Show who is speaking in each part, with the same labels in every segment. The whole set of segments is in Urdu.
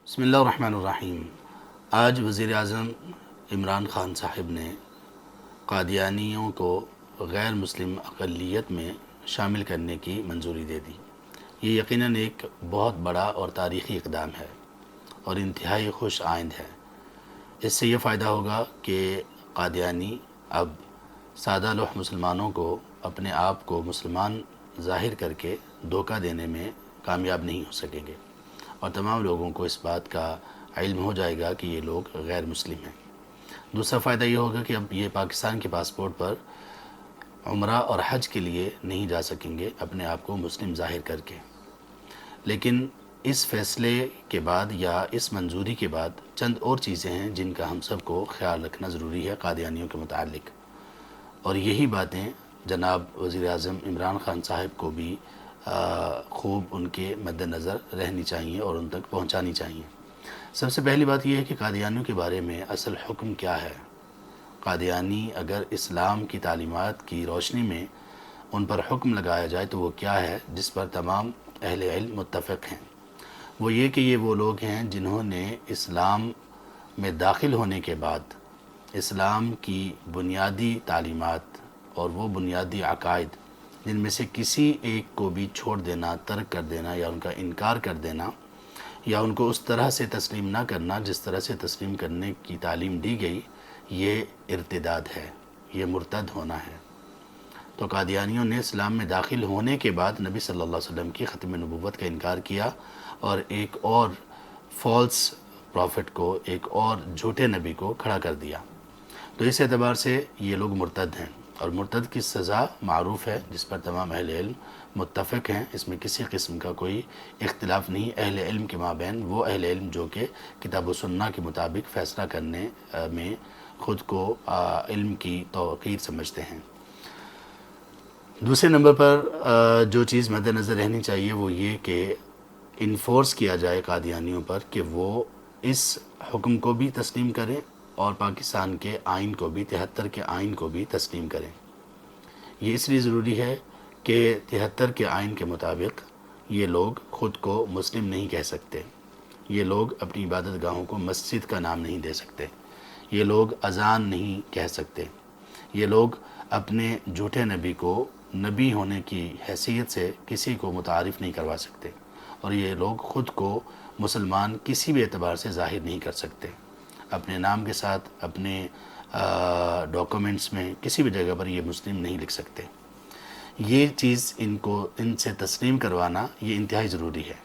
Speaker 1: بسم اللہ الرحمن الرحیم۔ آج وزیر اعظم عمران خان صاحب نے قادیانیوں کو غیر مسلم اقلیت میں شامل کرنے کی منظوری دے دی۔ یہ یقیناً ایک بہت بڑا اور تاریخی اقدام ہے اور انتہائی خوش آئند ہے۔ اس سے یہ فائدہ ہوگا کہ قادیانی اب سادہ لوح مسلمانوں کو اپنے آپ کو مسلمان ظاہر کر کے دھوکہ دینے میں کامیاب نہیں ہو سکیں گے، اور تمام لوگوں کو اس بات کا علم ہو جائے گا کہ یہ لوگ غیر مسلم ہیں۔ دوسرا فائدہ یہ ہوگا کہ اب یہ پاکستان کے پاسپورٹ پر عمرہ اور حج کے لیے نہیں جا سکیں گے اپنے آپ کو مسلم ظاہر کر کے۔ لیکن اس فیصلے کے بعد یا اس منظوری کے بعد چند اور چیزیں ہیں جن کا ہم سب کو خیال رکھنا ضروری ہے قادیانیوں کے متعلق، اور یہی باتیں جناب وزیر اعظم عمران خان صاحب کو بھی خوب ان کے مد نظر رہنی چاہیے اور ان تک پہنچانی چاہیے۔ سب سے پہلی بات یہ ہے کہ قادیانیوں کے بارے میں اصل حکم کیا ہے۔ قادیانی اگر اسلام کی تعلیمات کی روشنی میں ان پر حکم لگایا جائے تو وہ کیا ہے جس پر تمام اہل علم متفق ہیں؟ وہ یہ کہ یہ وہ لوگ ہیں جنہوں نے اسلام میں داخل ہونے کے بعد اسلام کی بنیادی تعلیمات اور وہ بنیادی عقائد جن میں سے کسی ایک کو بھی چھوڑ دینا، ترک کر دینا یا ان کا انکار کر دینا یا ان کو اس طرح سے تسلیم نہ کرنا جس طرح سے تسلیم کرنے کی تعلیم دی گئی، یہ ارتداد ہے، یہ مرتد ہونا ہے۔ تو قادیانیوں نے اسلام میں داخل ہونے کے بعد نبی صلی اللہ علیہ وسلم کی ختم نبوت کا انکار کیا اور ایک اور فالس پروفٹ کو، ایک اور جھوٹے نبی کو کھڑا کر دیا۔ تو اس اعتبار سے یہ لوگ مرتد ہیں، اور مرتد کی سزا معروف ہے جس پر تمام اہل علم متفق ہیں، اس میں کسی قسم کا کوئی اختلاف نہیں اہل علم کے مابین، وہ اہل علم جو کہ کتاب و سنہ کے مطابق فیصلہ کرنے میں خود کو علم کی توقیر سمجھتے ہیں۔ دوسرے نمبر پر جو چیز مد نظر رہنی چاہیے وہ یہ کہ انفورس کیا جائے قادیانیوں پر کہ وہ اس حکم کو بھی تسلیم کریں اور پاکستان کے آئین کو بھی، 73 کے آئین کو بھی تسلیم کریں۔ یہ اس لیے ضروری ہے کہ 73 کے آئین کے مطابق یہ لوگ خود کو مسلم نہیں کہہ سکتے، یہ لوگ اپنی عبادت گاہوں کو مسجد کا نام نہیں دے سکتے، یہ لوگ اذان نہیں کہہ سکتے، یہ لوگ اپنے جھوٹے نبی کو نبی ہونے کی حیثیت سے کسی کو متعارف نہیں کروا سکتے، اور یہ لوگ خود کو مسلمان کسی بھی اعتبار سے ظاہر نہیں کر سکتے، اپنے نام کے ساتھ، اپنے ڈاکومنٹس میں کسی بھی جگہ پر یہ مسلم نہیں لکھ سکتے۔ یہ چیز ان سے تسلیم کروانا یہ انتہائی ضروری ہے۔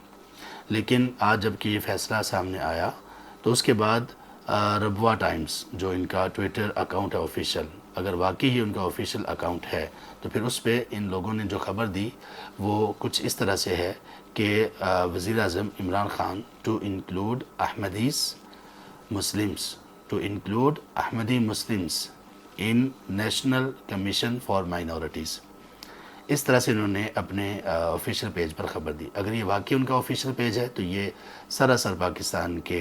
Speaker 1: لیکن آج جب کہ یہ فیصلہ سامنے آیا تو اس کے بعد ربوہ ٹائمز جو ان کا ٹویٹر اکاؤنٹ ہے آفیشیل، اگر واقعی ہی ان کا آفیشیل اکاؤنٹ ہے تو پھر اس پہ ان لوگوں نے جو خبر دی وہ کچھ اس طرح سے ہے کہ وزیر اعظم Imran Khan to include Ahmadis Muslims, to include Ahmadi Muslims in national commission for minorities, اس طرح سے انہوں نے اپنے آفیشیل پیج پر خبر دی۔ اگر یہ واقعی ان کا آفیشیل پیج ہے تو یہ سراسر پاکستان کے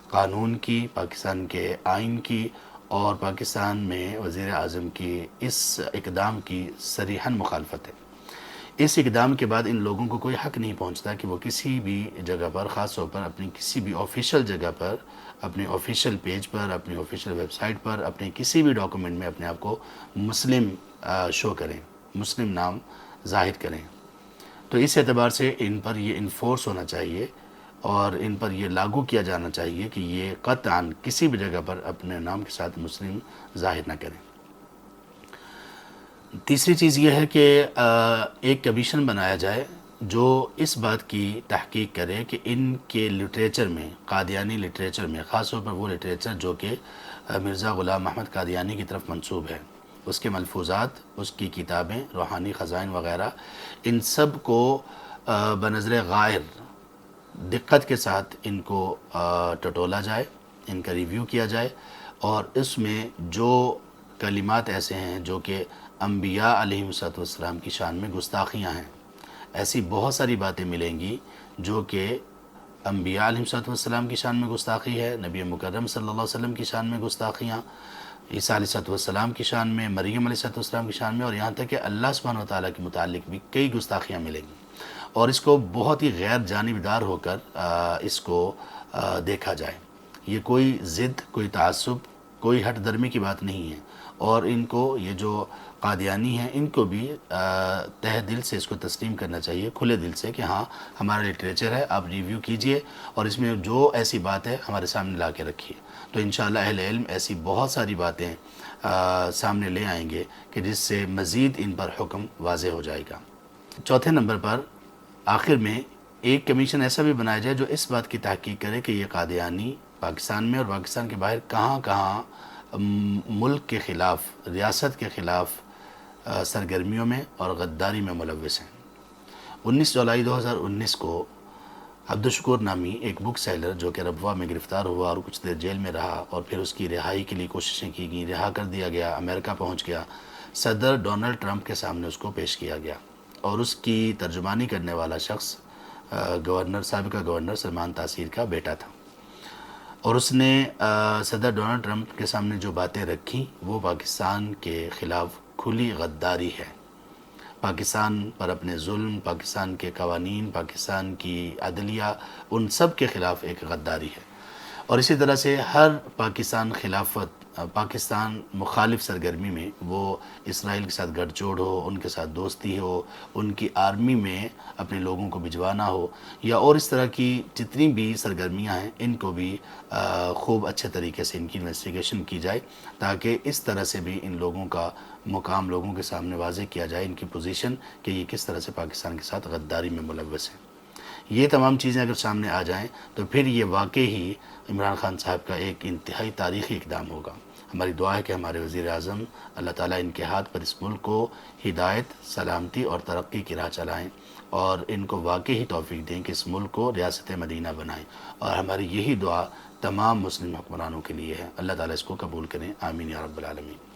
Speaker 1: قانون کی، پاکستان کے آئین کی اور پاکستان میں وزیر اعظم کی اس اقدام کی صریحاً مخالفت ہے۔ اس اقدام کے بعد ان لوگوں کو کوئی حق نہیں پہنچتا کہ وہ کسی بھی جگہ پر، خاص طور پر اپنی کسی بھی آفیشیل جگہ پر، اپنے آفیشیل پیج پر، اپنی آفیشیل ویب سائٹ پر، اپنے کسی بھی ڈاکومنٹ میں اپنے آپ کو مسلم شو کریں، مسلم نام ظاہر کریں۔ تو اس اعتبار سے ان پر یہ انفورس ہونا چاہیے اور ان پر یہ لاگو کیا جانا چاہیے کہ یہ قطعاً کسی بھی جگہ پر اپنے نام کے ساتھ مسلم ظاہر نہ کریں۔ تیسری چیز یہ ہے کہ ایک کمیشن بنایا جائے جو اس بات کی تحقیق کرے کہ ان کے لٹریچر میں، قادیانی لٹریچر میں، خاص طور پر وہ لٹریچر جو کہ مرزا غلام احمد قادیانی کی طرف منسوب ہے، اس کے ملفوظات، اس کی کتابیں، روحانی خزائن وغیرہ، ان سب کو بنظر غائر دقت کے ساتھ ان کو ٹٹولا جائے، ان کا ریویو کیا جائے، اور اس میں جو کلمات ایسے ہیں جو کہ انبیاء علیہم السلام کی شان میں گستاخیاں ہیں، ایسی بہت ساری باتیں ملیں گی جو کہ انبیاء علیہم السلام کی شان میں گستاخی ہے، نبی مکرم صلی اللہ علیہ وسلم کی شان میں گستاخیاں، عیسیٰ علیہ السلام کی شان میں، مریم علیہ السلام کی شان میں، اور یہاں تک کہ اللہ سبحانہ وتعالیٰ کے متعلق بھی کئی گستاخیاں ملیں گی۔ اور اس کو بہت ہی غیر جانبدار ہو کر اس کو دیکھا جائے۔ یہ کوئی ضد، کوئی تعصب، کوئی ہٹ درمی کی بات نہیں ہے، اور ان کو یہ جو قادیانی ہیں ان کو بھی تہ دل سے اس کو تسلیم کرنا چاہیے، کھلے دل سے، کہ ہاں ہمارا لٹریچر ہے، آپ ریویو کیجئے اور اس میں جو ایسی بات ہے ہمارے سامنے لا کے رکھیے، تو انشاءاللہ اہل علم ایسی بہت ساری باتیں سامنے لے آئیں گے کہ جس سے مزید ان پر حکم واضح ہو جائے گا۔ چوتھے نمبر پر آخر میں ایک کمیشن ایسا بھی بنایا جائے جو اس بات کی تحقیق کرے کہ یہ قادیانی پاکستان میں اور پاکستان کے باہر کہاں کہاں ملک کے خلاف، ریاست کے خلاف سرگرمیوں میں اور غداری میں ملوث ہیں۔ 19 جولائی 2019 کو عبدالشکور نامی ایک بک سیلر جو کہ ربوہ میں گرفتار ہوا اور کچھ دیر جیل میں رہا، اور پھر اس کی رہائی کے لیے کوششیں کی گئیں، رہا کر دیا گیا، امریکہ پہنچ گیا، صدر ڈونلڈ ٹرمپ کے سامنے اس کو پیش کیا گیا، اور اس کی ترجمانی کرنے والا شخص سابقہ گورنر سلمان تاثیر کا بیٹا تھا، اور اس نے صدر ڈونلڈ ٹرمپ کے سامنے جو باتیں رکھیں وہ پاکستان کے خلاف کھلی غداری ہے، پاکستان پر اپنے ظلم، پاکستان کے قوانین، پاکستان کی عدلیہ، ان سب کے خلاف ایک غداری ہے، اور اسی طرح سے ہر پاکستان مخالف سرگرمی میں، وہ اسرائیل کے ساتھ گٹھ جوڑ ہو، ان کے ساتھ دوستی ہو، ان کی آرمی میں اپنے لوگوں کو بھجوانا ہو، یا اور اس طرح کی جتنی بھی سرگرمیاں ہیں ان کو بھی خوب اچھے طریقے سے ان کی انویسٹیگیشن کی جائے، تاکہ اس طرح سے بھی ان لوگوں کا مقام لوگوں کے سامنے واضح کیا جائے، ان کی پوزیشن کہ یہ کس طرح سے پاکستان کے ساتھ غداری میں ملوث ہیں۔ یہ تمام چیزیں اگر سامنے آ جائیں تو پھر یہ واقعی ہی عمران خان صاحب کا ایک انتہائی تاریخی اقدام ہوگا۔ ہماری دعا ہے کہ ہمارے وزیر اعظم اللہ تعالیٰ ان کے ہاتھ پر اس ملک کو ہدایت، سلامتی اور ترقی کی راہ چلائیں، اور ان کو واقعی ہی توفیق دیں کہ اس ملک کو ریاست مدینہ بنائیں، اور ہماری یہی دعا تمام مسلم حکمرانوں کے لیے ہے۔ اللہ تعالیٰ اس کو قبول کریں، آمین یا رب العالمین۔